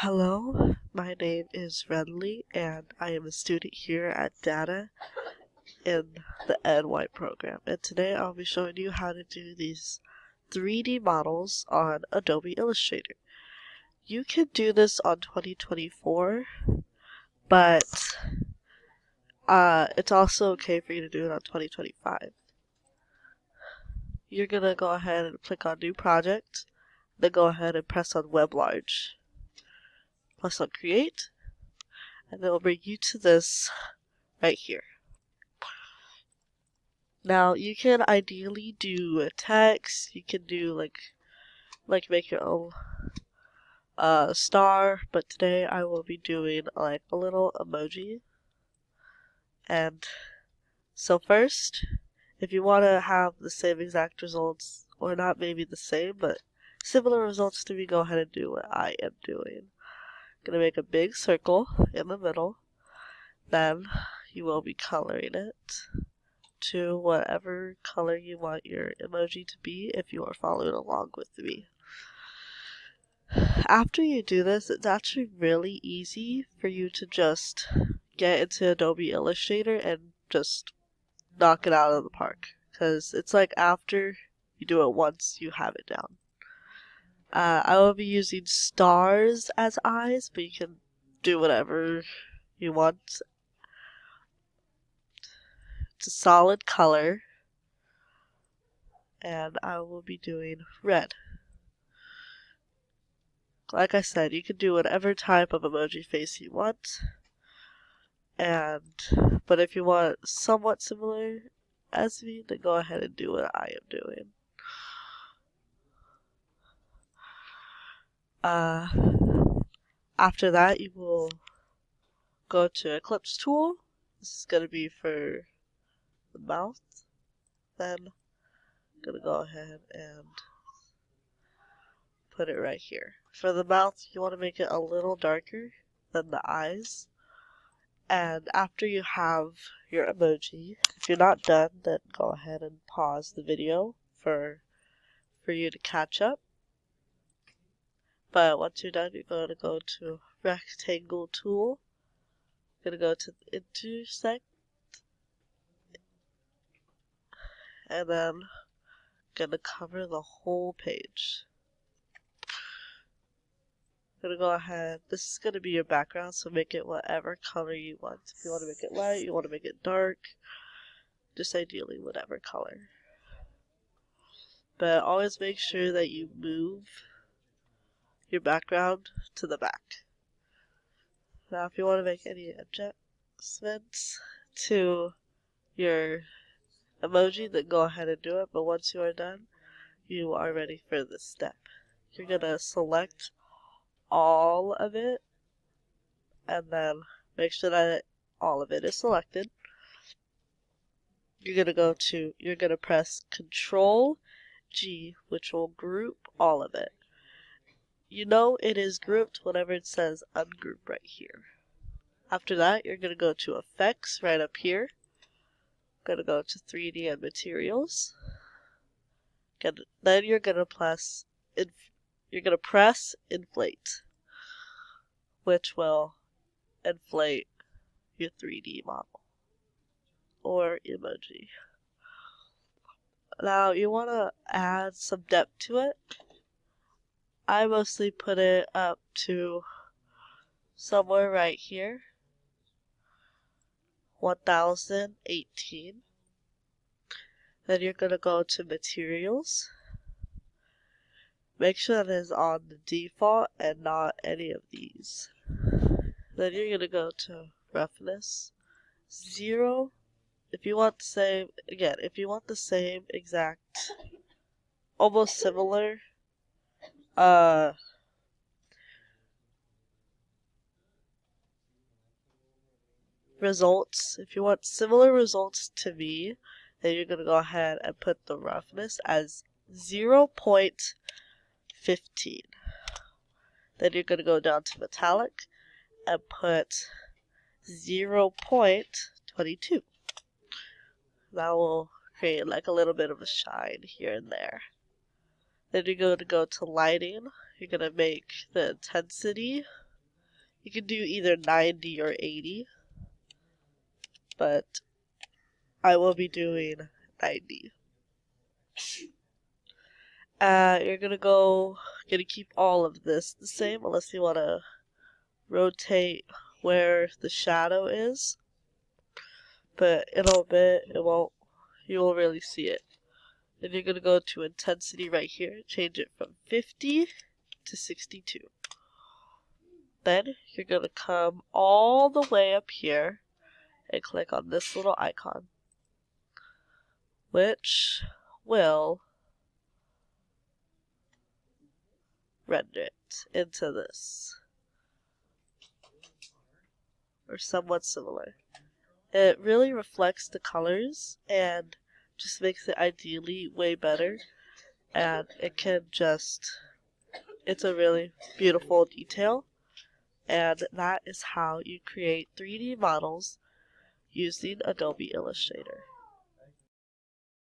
Hello, my name is Renlee, and I am a student here at Data in the NY program. And today I'll be showing you how to do these 3D models on Adobe Illustrator. You can do this on 2024, but it's also okay for you to do it on 2025. You're gonna go ahead and click on New Project, then go ahead and press on Web Large. Press on Create, and it will bring you to this right here. Now you can ideally do text, you can do like make your own star, but today I will be doing like a little emoji. And so first, if you want to have the same exact results, or not maybe the same, but similar results to me, go ahead and do what I am doing. I'm gonna make a big circle in the middle, then you will be coloring it to whatever color you want your emoji to be if you are following along with me. After you do this, it's actually really easy for you to just get into Adobe Illustrator and just knock it out of the park, because it's like after you do it once, you have it down. I will be using stars as eyes, but you can do whatever you want. It's a solid color, and I will be doing red. Like I said, you can do whatever type of emoji face you want. But if you want somewhat similar as me, then go ahead and do what I am doing. After that, you will go to Eclipse tool. This is going to be for the mouth. Then I'm going to go ahead and put it right here. For the mouth, you want to make it a little darker than the eyes. And after you have your emoji, if you're not done, then go ahead and pause the video for you to catch up. But once you're done, you're going to go to Rectangle tool. You're going to go to Intersect, and then going to cover the whole page. Gonna go ahead. This is gonna be your background, so make it whatever color you want. If you want to make it light, you want to make it dark, just ideally whatever color. But always make sure that you move your background to the back. Now, if you want to make any adjustments to your emoji, then go ahead and do it. But once you are done, you are ready for this step. You're gonna select all of it, and then make sure that all of it is selected. You're gonna press Control G, which will group all of it. You know it is grouped whenever it says ungroup right here. After that, you're gonna go to Effects right up here. Gonna go to 3D and Materials. Then you're gonna press Inflate, which will inflate your 3D model or emoji. Now you want to add some depth to it. I mostly put it up to somewhere right here, 1018. Then you're going to go to Materials. Make sure that it is on the default and not any of these. Then you're going to go to Roughness 0. If you want the same, again, if you want the same exact, almost similar, results, if you want similar results to me, then you're going to go ahead and put the roughness as 0.15. Then you're going to go down to metallic and put 0.22. That will create like a little bit of a shine here and there. Then you're going to go to lighting. You're going to make the intensity You can do either 90 or 80, but I will be doing 90. You're gonna keep all of this the same unless you want to rotate where the shadow is, but in a bit you won't really see it. Then you're gonna go to intensity right here, change it from 50 to 62. Then you're gonna come all the way up here and click on this little icon, which will render it into this, or somewhat similar. It really reflects the colors and just makes it ideally way better, and it's a really beautiful detail, and that is how you create 3D models using Adobe Illustrator.